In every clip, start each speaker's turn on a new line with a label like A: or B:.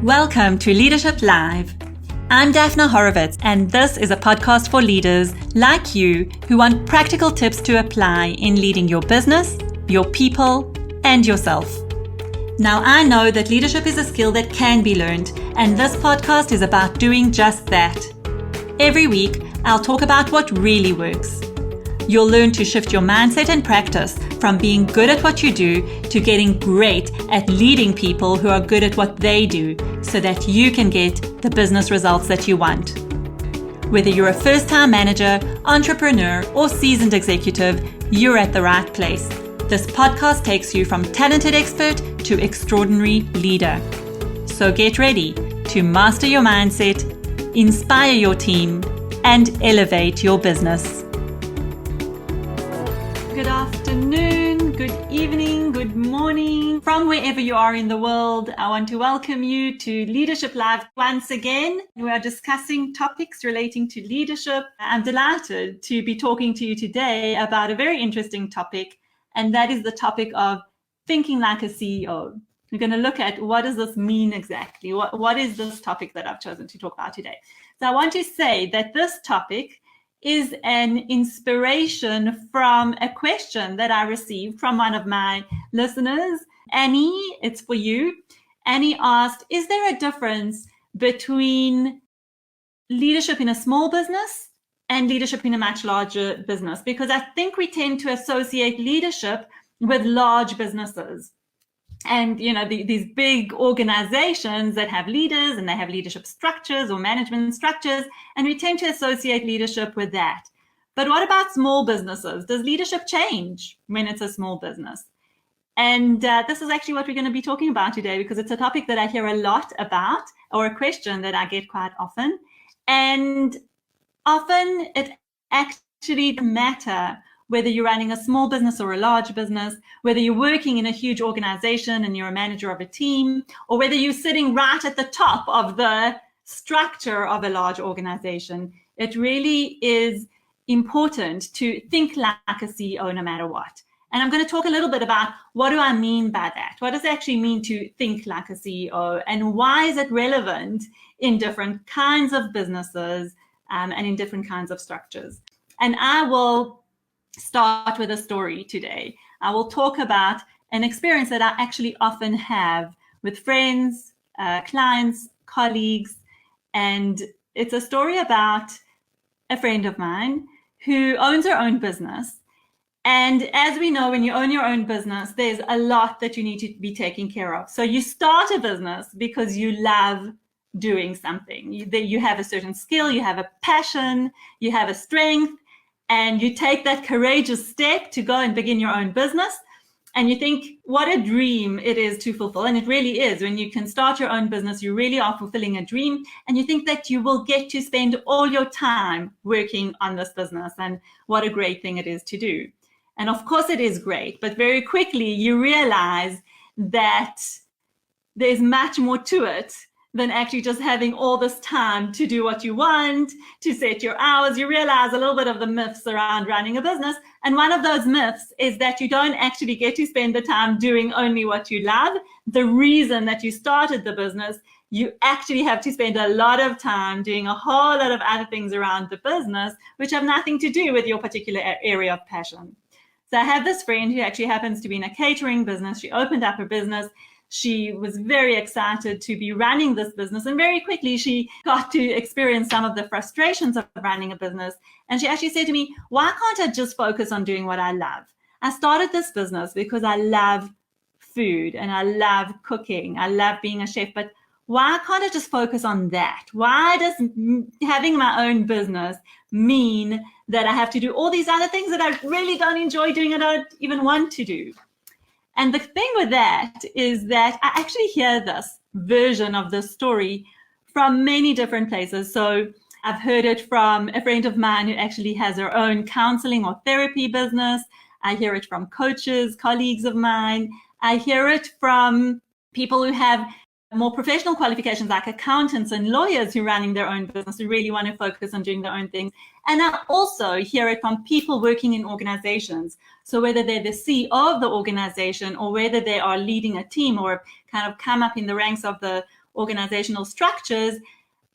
A: Welcome to Leadership Live. I'm Daphna Horowitz, and this is a podcast for leaders like you who want practical tips to apply in leading your business, your people, and yourself. Now, I know that leadership is a skill that can be learned, and this podcast is about doing just that. Every week, I'll talk about what really works. You'll learn to shift your mindset and practice from being good at what you do to getting great at leading people who are good at what they do so that you can get the business results that you want. Whether you're a first-time manager, entrepreneur, or seasoned executive, you're at the right place. This podcast takes you from talented expert to extraordinary leader. So get ready to master your mindset, inspire your team, and elevate your business. Good afternoon, good evening, good morning. From wherever you are in the world, I want to welcome you to Leadership Live once again. We are discussing topics relating to leadership. I'm delighted to be talking to you today about a very interesting topic, and that is the topic of thinking like a CEO. We're going to look at what does this mean exactly? What is this topic that I've chosen to talk about today? So I want to say that this topic is an inspiration from a question that I received from one of my listeners. Annie, it's for you. Annie asked, is there a difference between leadership in a small business and leadership in a much larger business? Because I think we tend to associate leadership with large businesses. And, you know, these big organizations that have leaders and they have leadership structures or management structures, and we tend to associate leadership with that. But what about small businesses? Does leadership change when it's a small business? And this is actually what we're going to be talking about today, because it's a topic that I hear a lot about, or a question that I get quite often. And often it actually doesn't matter whether you're running a small business or a large business, whether you're working in a huge organization and you're a manager of a team, or whether you're sitting right at the top of the structure of a large organization. It really is important to think like a CEO no matter what. And I'm going to talk a little bit about what do I mean by that? What does it actually mean to think like a CEO? And why is it relevant in different kinds of businesses and in different kinds of structures? And I will start with a story today. I will talk about an experience that I actually often have with friends, clients, colleagues, and it's a story about a friend of mine who owns her own business. And as we know, when you own your own business, there's a lot that you need to be taking care of. So you start a business because you love doing something. You have a certain skill, you have a passion, you have a strength, and you take that courageous step to go and begin your own business. And you think, what a dream it is to fulfill. And it really is. When you can start your own business, you really are fulfilling a dream. And you think that you will get to spend all your time working on this business. And what a great thing it is to do. And of course it is great. But very quickly you realize that there's much more to it than actually just having all this time to do what you want, to set your hours. You realize a little bit of the myths around running a business. And one of those myths is that you don't actually get to spend the time doing only what you love. The reason that you started the business, you actually have to spend a lot of time doing a whole lot of other things around the business, which have nothing to do with your particular area of passion. So I have this friend who actually happens to be in a catering business. She opened up her business. She was very excited to be running this business, and very quickly she got to experience some of the frustrations of running a business. And she actually said to me, why can't I just focus on doing what I love? I started this business because I love food and I love cooking. I love being a chef, but why can't I just focus on that? Why does having my own business mean that I have to do all these other things that I really don't enjoy doing and don't even want to do? And the thing with that is that I actually hear this version of the story from many different places. So I've heard it from a friend of mine who actually has her own counseling or therapy business. I hear it from coaches, colleagues of mine. I hear it from people who have more professional qualifications like accountants and lawyers who are running their own business, who really want to focus on doing their own things. And I also hear it from people working in organizations. So whether they're the CEO of the organization or whether they are leading a team or kind of come up in the ranks of the organizational structures,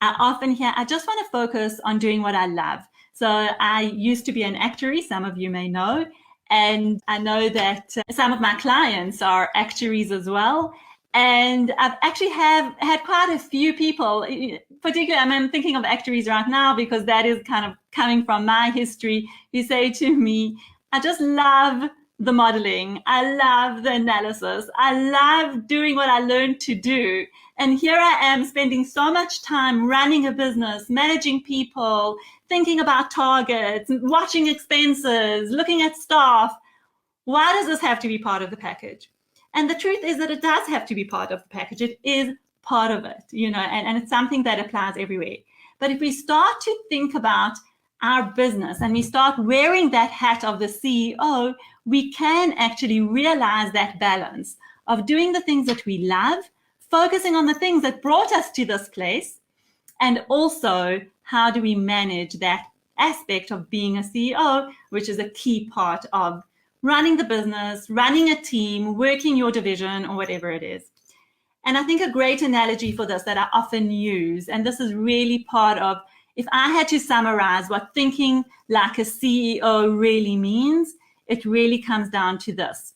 A: I often hear, I just want to focus on doing what I love. So I used to be an actuary, some of you may know, and I know that some of my clients are actuaries as well. And I've actually had quite a few people, particularly I'm thinking of actuaries right now because that is kind of coming from my history, who say to me, I just love the modeling. I love the analysis. I love doing what I learned to do. And here I am spending so much time running a business, managing people, thinking about targets, watching expenses, looking at staff. Why does this have to be part of the package? And the truth is that it does have to be part of the package. It is part of it, and it's something that applies everywhere. But if we start to think about our business and we start wearing that hat of the CEO, we can actually realize that balance of doing the things that we love, focusing on the things that brought us to this place, and also how do we manage that aspect of being a CEO, which is a key part of running the business, running a team, working your division, or whatever it is. And I think a great analogy for this that I often use, and this is really part of, if I had to summarize what thinking like a CEO really means, it really comes down to this.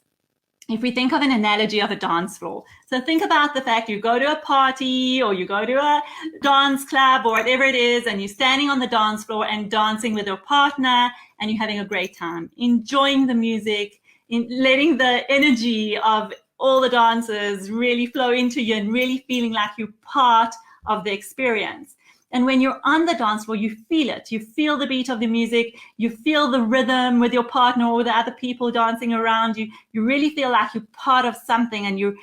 A: If we think of an analogy of a dance floor, so think about the fact you go to a party or you go to a dance club or whatever it is, and you're standing on the dance floor and dancing with your partner, and you're having a great time, enjoying the music, letting the energy of all the dancers really flow into you and really feeling like you're part of the experience. And when you're on the dance floor, you feel it. You feel the beat of the music. You feel the rhythm with your partner or the other people dancing around you. You really feel like you're part of something and you're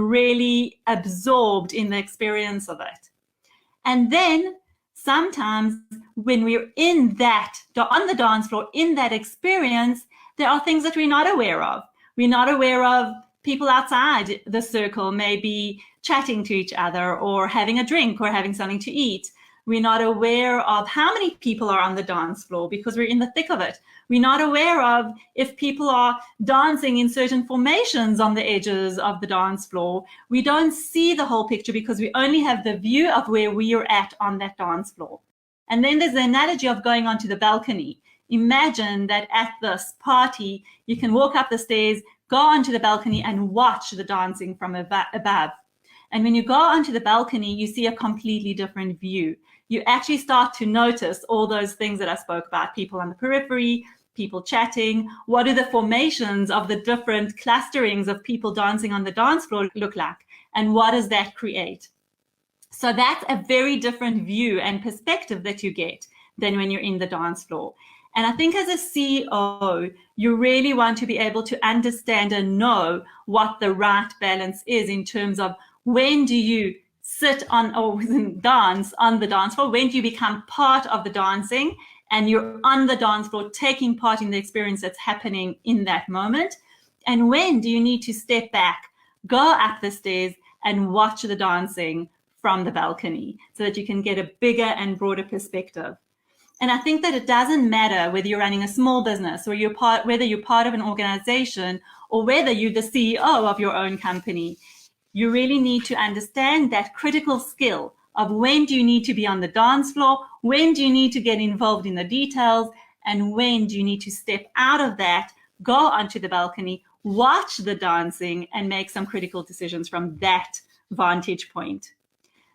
A: really absorbed in the experience of it. And then sometimes when we're on the dance floor, in that experience, there are things that we're not aware of. We're not aware of people outside the circle, maybe chatting to each other or having a drink or having something to eat. We're not aware of how many people are on the dance floor because we're in the thick of it. We're not aware of if people are dancing in certain formations on the edges of the dance floor. We don't see the whole picture because we only have the view of where we are at on that dance floor. And then there's the analogy of going onto the balcony. Imagine that at this party, you can walk up the stairs, go onto the balcony and watch the dancing from above. And when you go onto the balcony, you see a completely different view. You actually start to notice all those things that I spoke about, people on the periphery, people chatting. What do the formations of the different clusterings of people dancing on the dance floor look like? And what does that create? So that's a very different view and perspective that you get than when you're in the dance floor. And I think as a CEO, you really want to be able to understand and know what the right balance is in terms of when do you sit on or dance on the dance floor? When do you become part of the dancing and you're on the dance floor taking part in the experience that's happening in that moment? And when do you need to step back, go up the stairs and watch the dancing from the balcony so that you can get a bigger and broader perspective? And I think that it doesn't matter whether you're running a small business or whether you're part of an organization or whether you're the CEO of your own company. You really need to understand that critical skill of when do you need to be on the dance floor, when do you need to get involved in the details, and when do you need to step out of that, go onto the balcony, watch the dancing, and make some critical decisions from that vantage point.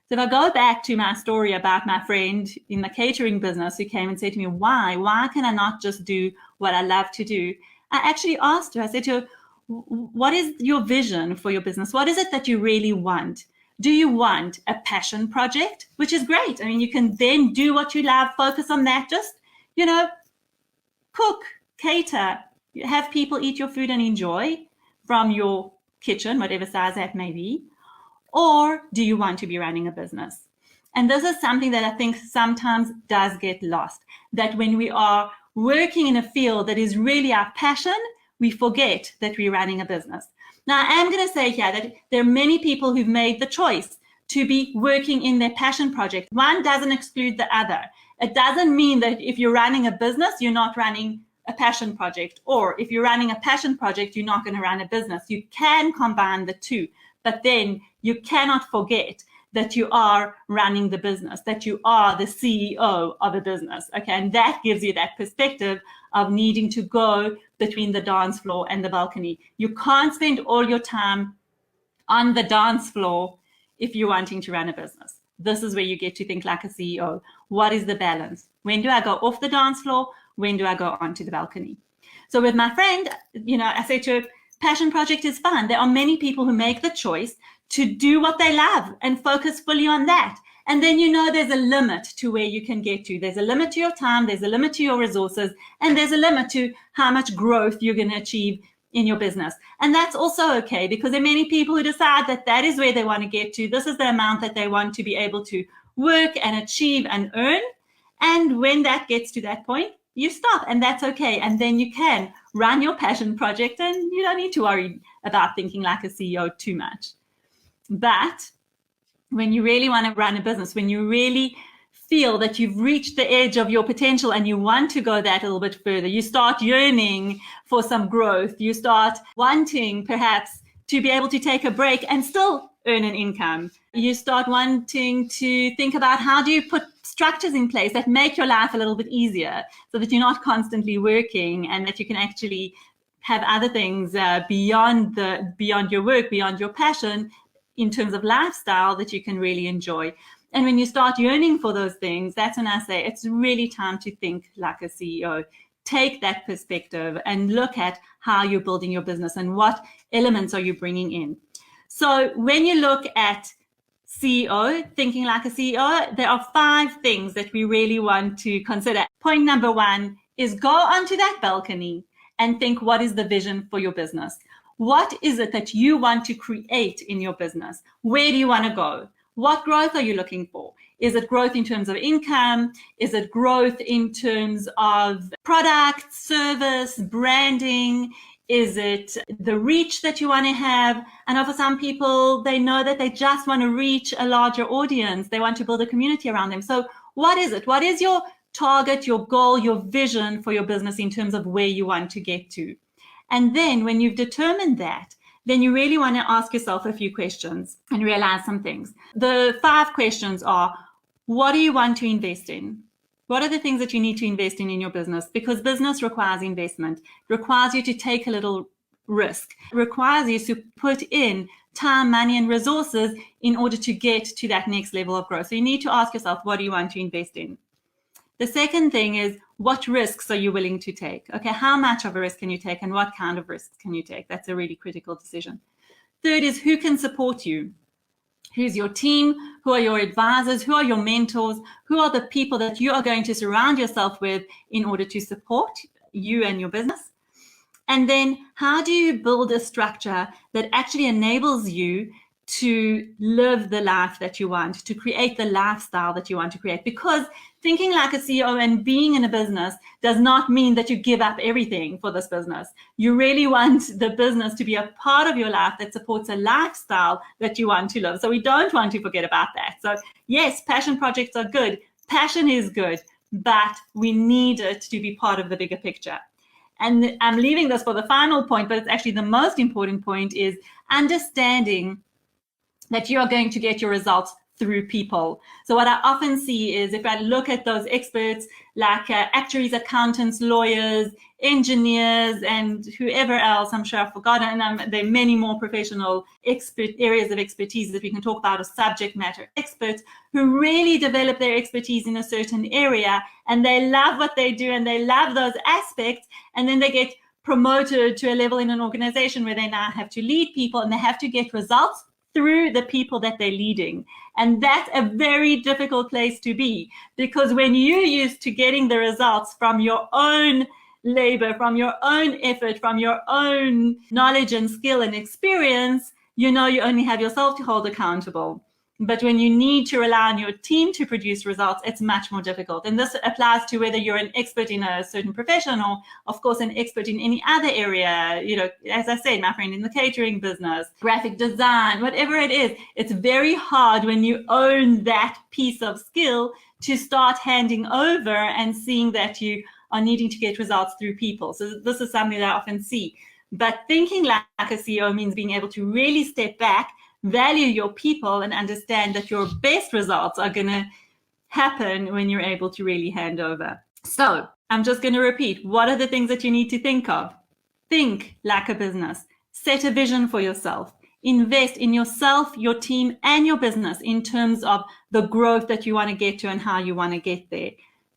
A: So if I go back to my story about my friend in the catering business who came and said to me, why can I not just do what I love to do? I actually asked her, I said to her, what is your vision for your business? What is it that you really want? Do you want a passion project? Which is great. I mean, you can then do what you love, focus on that, just, cook, cater, have people eat your food and enjoy from your kitchen, whatever size that may be. Or do you want to be running a business? And this is something that I think sometimes does get lost, that when we are working in a field that is really our passion, we forget that we're running a business. Now, I am going to say here that there are many people who've made the choice to be working in their passion project. One doesn't exclude the other. It doesn't mean that if you're running a business, you're not running a passion project, or if you're running a passion project, you're not going to run a business. You can combine the two, but then you cannot forget that you are running the business, that you are the CEO of a business. Okay, and that gives you that perspective of needing to go between the dance floor and the balcony. You can't spend all your time on the dance floor if you're wanting to run a business. This is where you get to think like a CEO. What is the balance? When do I go off the dance floor? When do I go onto the balcony? So with my friend, I say to her, passion project is fun. There are many people who make the choice to do what they love and focus fully on that. And then there's a limit to where you can get to. There's a limit to your time, there's a limit to your resources, and there's a limit to how much growth you're going to achieve in your business. And that's also okay, because there are many people who decide that that is where they want to get to. This is the amount that they want to be able to work and achieve and earn. And when that gets to that point, you stop, and that's okay. And then you can run your passion project, and you don't need to worry about thinking like a CEO too much. But when you really want to run a business, when you really feel that you've reached the edge of your potential and you want to go that a little bit further, you start yearning for some growth, you start wanting perhaps to be able to take a break and still earn an income. You start wanting to think about how do you put structures in place that make your life a little bit easier so that you're not constantly working, and that you can actually have other things beyond your work, beyond your passion, in terms of lifestyle that you can really enjoy. And when you start yearning for those things, that's when I say it's really time to think like a CEO. Take that perspective and look at how you're building your business and what elements are you bringing in. So when you look at CEO, thinking like a CEO, there are 5 things that we really want to consider. Point number 1 is go onto that balcony and think, what is the vision for your business? What is it that you want to create in your business? Where do you want to go? What growth are you looking for? Is it growth in terms of income? Is it growth in terms of product, service, branding? Is it the reach that you want to have? And for some people, they know that they just want to reach a larger audience. They want to build a community around them. So what is it? What is your target, your goal, your vision for your business in terms of where you want to get to? And then when you've determined that, then you really want to ask yourself a few questions and realize some things. The 5 questions are, what do you want to invest in? What are the things that you need to invest in your business? Because business requires investment, requires you to take a little risk, requires you to put in time, money, and resources in order to get to that next level of growth. So you need to ask yourself, what do you want to invest in? The second thing is, what risks are you willing to take? Okay, how much of a risk can you take and what kind of risks can you take? That's a really critical decision. Third is, who can support you? Who's your team? Who are your advisors? Who are your mentors? Who are the people that you are going to surround yourself with in order to support you and your business? And then how do you build a structure that actually enables you to live the life that you want, to create the lifestyle that you want to create? Because thinking like a CEO and being in a business does not mean that you give up everything for this business. You really want the business to be a part of your life that supports a lifestyle that you want to live. So we don't want to forget about that. So yes, passion projects are good. Passion is good, but we need it to be part of the bigger picture. And I'm leaving this for the final point, but it's actually the most important point, is understanding that you are going to get your results through people. So what I often see is, if I look at those experts like actuaries, accountants, lawyers, engineers, and whoever else, I'm sure I've forgotten, there are many more professional areas of expertise that we can talk about, as subject matter experts who really develop their expertise in a certain area, and they love what they do and they love those aspects, and then they get promoted to a level in an organization where they now have to lead people and they have to get results through the people that they're leading. And that's a very difficult place to be, because when you're used to getting the results from your own labor, from your own effort, from your own knowledge and skill and experience, you only have yourself to hold accountable. But when you need to rely on your team to produce results, it's much more difficult. And this applies to whether you're an expert in a certain profession or, of course, an expert in any other area. As I said, my friend in the catering business, graphic design, whatever it is, it's very hard when you own that piece of skill to start handing over and seeing that you are needing to get results through people. So this is something that I often see. But thinking like a CEO means being able to really step back, value your people and understand that your best results are going to happen when you're able to really hand over. So I'm just going to repeat. What are the things that you need to think of? Think like a business. Set a vision for yourself. Invest in yourself, your team, and your business in terms of the growth that you want to get to and how you want to get there.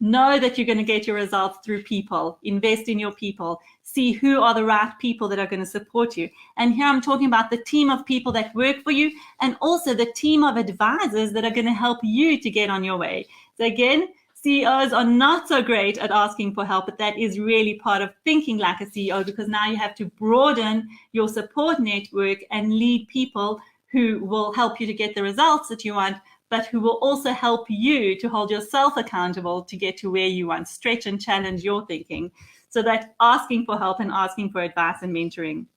A: Know that you're going to get your results through people. Invest in your people. See who are the right people that are going to support you. And here I'm talking about the team of people that work for you and also the team of advisors that are going to help you to get on your way. So again, CEOs are not so great at asking for help, but that is really part of thinking like a CEO, because now you have to broaden your support network and lead people who will help you to get the results that you want, but who will also help you to hold yourself accountable to get to where you want. Stretch and challenge your thinking. So that asking for help and asking for advice and mentoring.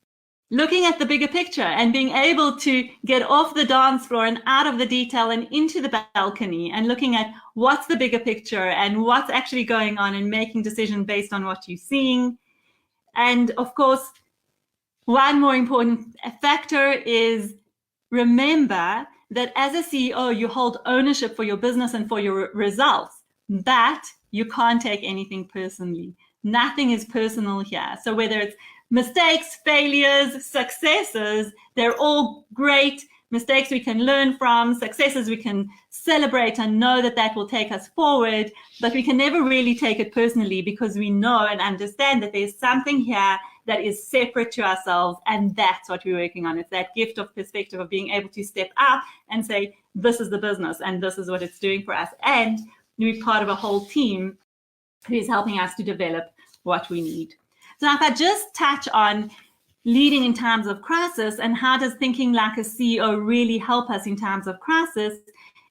A: Looking at the bigger picture and being able to get off the dance floor and out of the detail and into the balcony and looking at what's the bigger picture and what's actually going on and making decisions based on what you're seeing. And of course, one more important factor is remember that as a CEO, you hold ownership for your business and for your results, but you can't take anything personally. Nothing is personal here. So whether it's mistakes, failures, successes, they're all great. Mistakes we can learn from, successes we can celebrate and know that that will take us forward, but we can never really take it personally because we know and understand that there's something here that is separate to ourselves, and that's what we're working on. It's that gift of perspective of being able to step out and say, this is the business and this is what it's doing for us. And we're part of a whole team who is helping us to develop what we need. So now if I just touch on leading in times of crisis and how does thinking like a CEO really help us in times of crisis,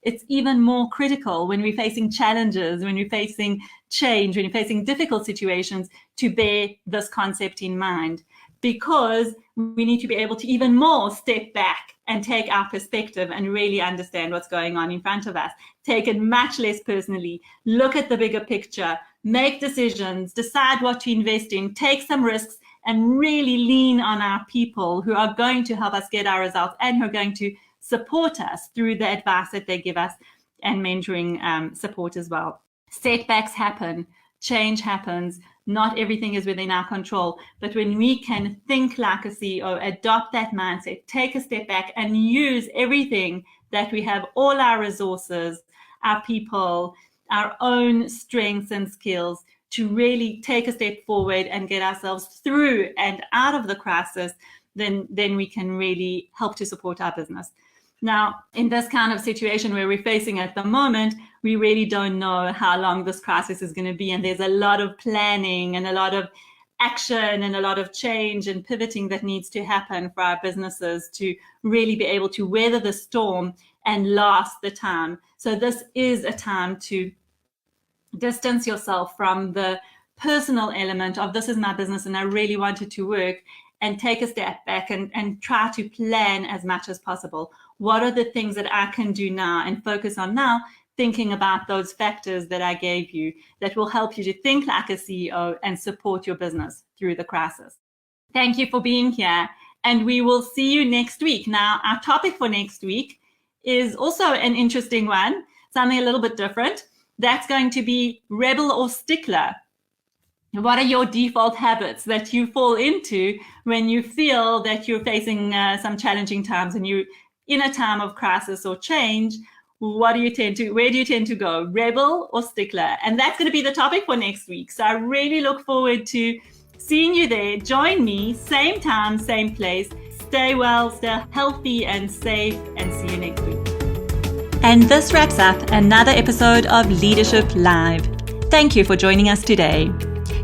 A: it's even more critical when we're facing challenges, when we're facing change, when you're facing difficult situations, to bear this concept in mind, because we need to be able to even more step back and take our perspective and really understand what's going on in front of us. Take it much less personally, look at the bigger picture, make decisions, decide what to invest in, take some risks, and really lean on our people who are going to help us get our results and who are going to support us through the advice that they give us and mentoring support as well. Setbacks happen, change happens, not everything is within our control, but when we can think like a CEO, adopt that mindset, take a step back and use everything that we have, all our resources, our people, our own strengths and skills, to really take a step forward and get ourselves through and out of the crisis, then we can really help to support our business. Now, in this kind of situation where we're facing at the moment, we really don't know how long this crisis is going to be. And there's a lot of planning and a lot of action and a lot of change and pivoting that needs to happen for our businesses to really be able to weather the storm and last the time. So this is a time to distance yourself from the personal element of this is my business and I really want it to work, and take a step back and try to plan as much as possible. What are the things that I can do now and focus on now, thinking about those factors that I gave you that will help you to think like a CEO and support your business through the crisis. Thank you for being here, and we will see you next week. Now, our topic for next week is also an interesting one, something a little bit different. That's going to be rebel or stickler. What are your default habits that you fall into when you feel that you're facing some challenging times and you're in a time of crisis or change? Where do you tend to go, rebel or stickler? And that's going to be the topic for next week. So I really look forward to seeing you there. Join me, same time, same place. Stay well, stay healthy and safe, and see you next week. And this wraps up another episode of Leadership Live. Thank you for joining us today.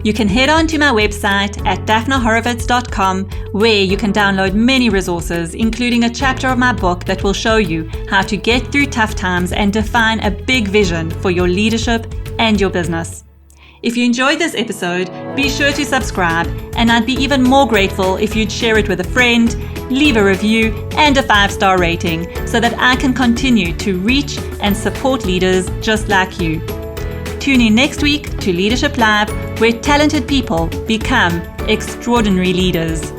A: You can head on to my website at daphnahorovitz.com, where you can download many resources, including a chapter of my book that will show you how to get through tough times and define a big vision for your leadership and your business. If you enjoyed this episode, be sure to subscribe, and I'd be even more grateful if you'd share it with a friend, leave a review and a 5-star rating so that I can continue to reach and support leaders just like you. Tune in next week to Leadership Live, where talented people become extraordinary leaders.